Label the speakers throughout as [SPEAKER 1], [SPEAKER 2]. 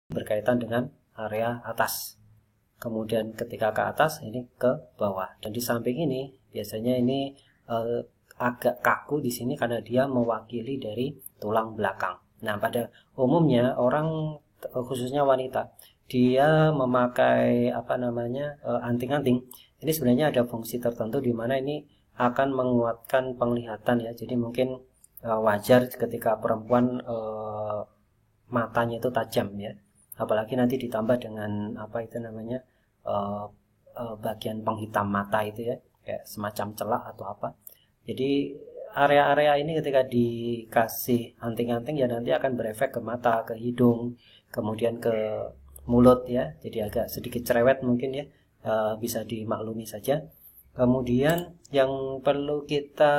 [SPEAKER 1] berkaitan dengan area atas. Kemudian ketika ke atas ini ke bawah. Dan di samping ini biasanya ini agak kaku di sini karena dia mewakili dari tulang belakang. Nah, pada umumnya orang khususnya wanita dia memakai anting-anting. Ini sebenarnya ada fungsi tertentu di mana ini akan menguatkan penglihatan ya. Jadi mungkin wajar ketika perempuan matanya itu tajam ya. Apalagi nanti ditambah dengan bagian penghitam mata itu ya, kayak semacam celak atau apa. Jadi area-area ini ketika dikasih anting-anting ya nanti akan berefek ke mata, ke hidung, kemudian ke mulut ya, jadi agak sedikit cerewet mungkin ya, bisa dimaklumi saja. Kemudian yang perlu kita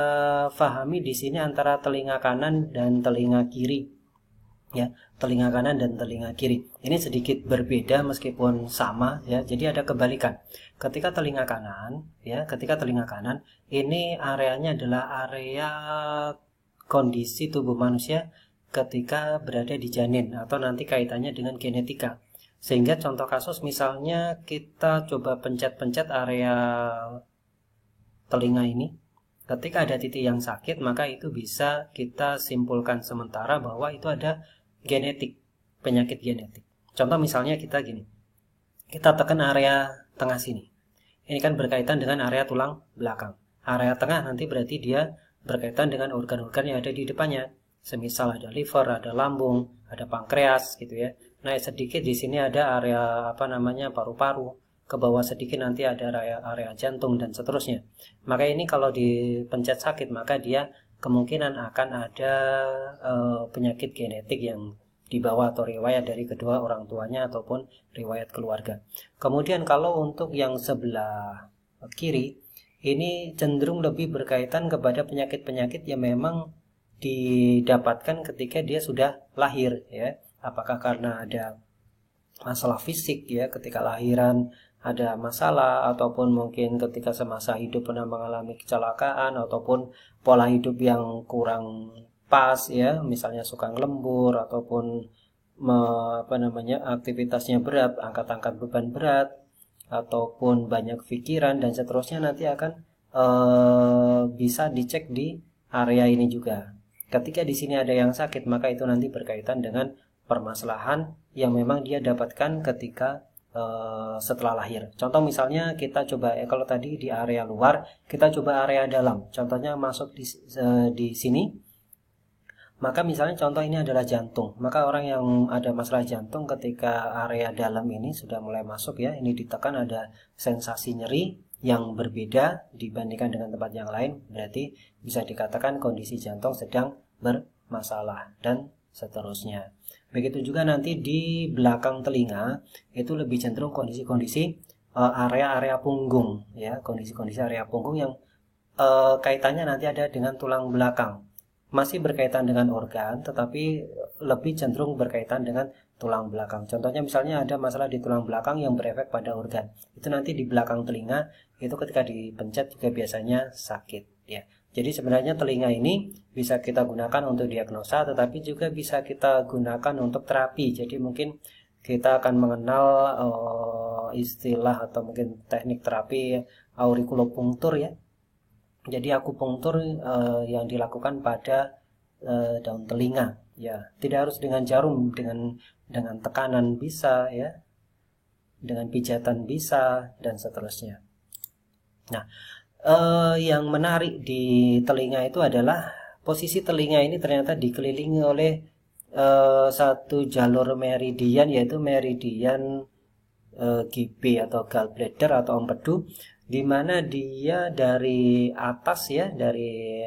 [SPEAKER 1] pahami di sini antara telinga kanan dan telinga kiri ya, telinga kanan dan telinga kiri ini sedikit berbeda meskipun sama ya. Jadi ada kebalikan. Ketika telinga kanan ini areanya adalah area kondisi tubuh manusia ketika berada di janin atau nanti kaitannya dengan genetika. Sehingga contoh kasus misalnya kita coba pencet-pencet area telinga ini, ketika ada titik yang sakit maka itu bisa kita simpulkan sementara bahwa itu ada genetik, penyakit genetik. Contoh misalnya kita gini, kita tekan area tengah sini, ini kan berkaitan dengan area tulang belakang. Area tengah nanti berarti dia berkaitan dengan organ-organ yang ada di depannya, semisal ada liver, ada lambung, ada pankreas gitu ya. Nah, sedikit di sini ada area paru-paru, ke bawah sedikit nanti ada area jantung dan seterusnya. Maka ini kalau dipencet sakit maka dia kemungkinan akan ada penyakit genetik yang dibawa atau riwayat dari kedua orang tuanya ataupun riwayat keluarga. Kemudian kalau untuk yang sebelah kiri ini cenderung lebih berkaitan kepada penyakit-penyakit yang memang didapatkan ketika dia sudah lahir ya. Apakah karena ada masalah fisik ya, ketika lahiran ada masalah, ataupun mungkin ketika semasa hidup pernah mengalami kecelakaan, ataupun pola hidup yang kurang pas ya, misalnya suka ngelembur ataupun aktivitasnya berat, angkat-angkat beban berat, ataupun banyak pikiran dan seterusnya, nanti akan bisa dicek di area ini juga. Ketika di sini ada yang sakit maka itu nanti berkaitan dengan permasalahan yang memang dia dapatkan ketika setelah lahir. Contoh misalnya kita coba kalau tadi di area luar, kita coba area dalam. Contohnya masuk di sini. Maka misalnya contoh ini adalah jantung. Maka orang yang ada masalah jantung ketika area dalam ini sudah mulai masuk ya, ini ditekan ada sensasi nyeri yang berbeda dibandingkan dengan tempat yang lain, berarti bisa dikatakan kondisi jantung sedang bermasalah dan seterusnya. Begitu juga nanti di belakang telinga itu lebih cenderung kondisi-kondisi area-area punggung ya, kondisi-kondisi area punggung yang kaitannya nanti ada dengan tulang belakang. Masih berkaitan dengan organ tetapi lebih cenderung berkaitan dengan tulang belakang. Contohnya misalnya ada masalah di tulang belakang yang berefek pada organ. Itu nanti di belakang telinga itu ketika dipencet juga biasanya sakit ya. Jadi sebenarnya telinga ini bisa kita gunakan untuk diagnosa tetapi juga bisa kita gunakan untuk terapi. Jadi mungkin kita akan mengenal istilah atau mungkin teknik terapi auriculopunctur ya. Jadi akupunktur yang dilakukan pada daun telinga ya. Tidak harus dengan jarum, dengan tekanan bisa ya. Dengan pijatan bisa dan seterusnya. Nah, yang menarik di telinga itu adalah posisi telinga ini ternyata dikelilingi oleh satu jalur meridian, yaitu meridian GB atau gallbladder atau empedu, di mana dia dari atas ya, dari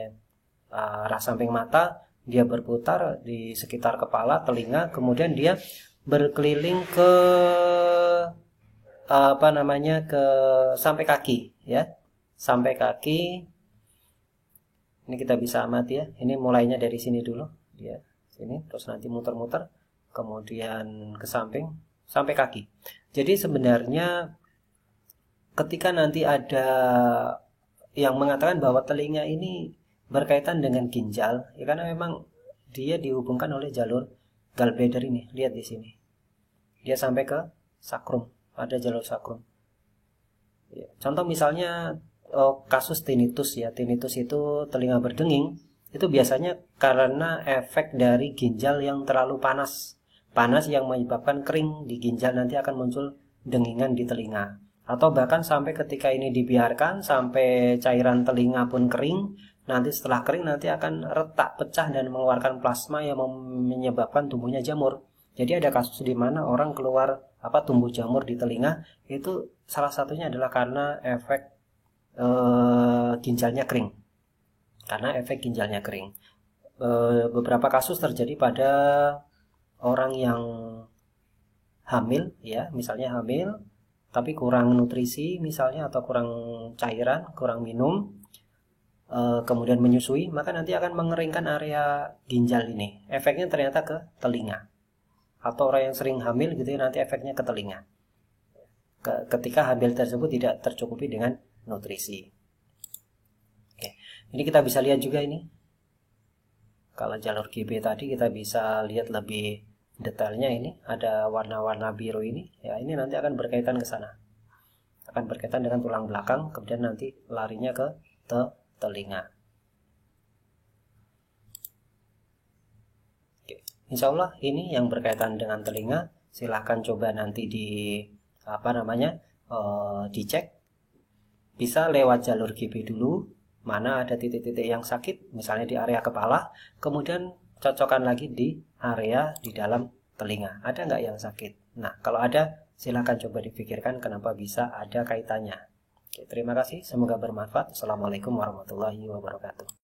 [SPEAKER 1] arah samping mata dia berputar di sekitar kepala telinga, kemudian dia berkeliling ke ke sampai kaki ya, sampai kaki. Ini kita bisa amati ya, ini mulainya dari sini dulu dia sini, terus nanti muter-muter kemudian ke samping sampai kaki. Jadi sebenarnya ketika nanti ada yang mengatakan bahwa telinga ini berkaitan dengan ginjal ya, karena memang dia dihubungkan oleh jalur gallbladder ini. Lihat di sini dia sampai ke sakrum, ada jalur sakrum. Ya, contoh misalnya kasus tinnitus ya, tinnitus itu telinga berdenging, itu biasanya karena efek dari ginjal yang terlalu panas yang menyebabkan kering di ginjal, nanti akan muncul dengingan di telinga. Atau bahkan sampai ketika ini dibiarkan sampai cairan telinga pun kering, nanti setelah kering nanti akan retak, pecah dan mengeluarkan plasma yang menyebabkan tumbuhnya jamur. Jadi ada kasus di mana orang keluar tumbuh jamur di telinga, itu salah satunya adalah karena efek ginjalnya kering. Karena efek ginjalnya kering. Beberapa kasus terjadi pada orang yang hamil ya, misalnya hamil tapi kurang nutrisi misalnya, atau kurang cairan, kurang minum, kemudian menyusui, maka nanti akan mengeringkan area ginjal ini. Efeknya ternyata ke telinga. Atau orang yang sering hamil gitu ya, nanti efeknya ke telinga. Ketika hamil tersebut tidak tercukupi dengan nutrisi. Oke. Ini kita bisa lihat juga ini. Kalau jalur GB tadi kita bisa lihat lebih detailnya, ini ada warna-warna biru ini ya, ini nanti akan berkaitan ke sana, akan berkaitan dengan tulang belakang, kemudian nanti larinya ke telinga. Oke. Insya Allah ini yang berkaitan dengan telinga. Silahkan coba nanti dicek, bisa lewat jalur GB dulu, mana ada titik-titik yang sakit misalnya di area kepala, kemudian cocokkan lagi di area di dalam telinga, ada nggak yang sakit. Nah, kalau ada, silahkan coba dipikirkan kenapa bisa ada kaitannya. Oke, terima kasih, semoga bermanfaat. Assalamualaikum warahmatullahi wabarakatuh.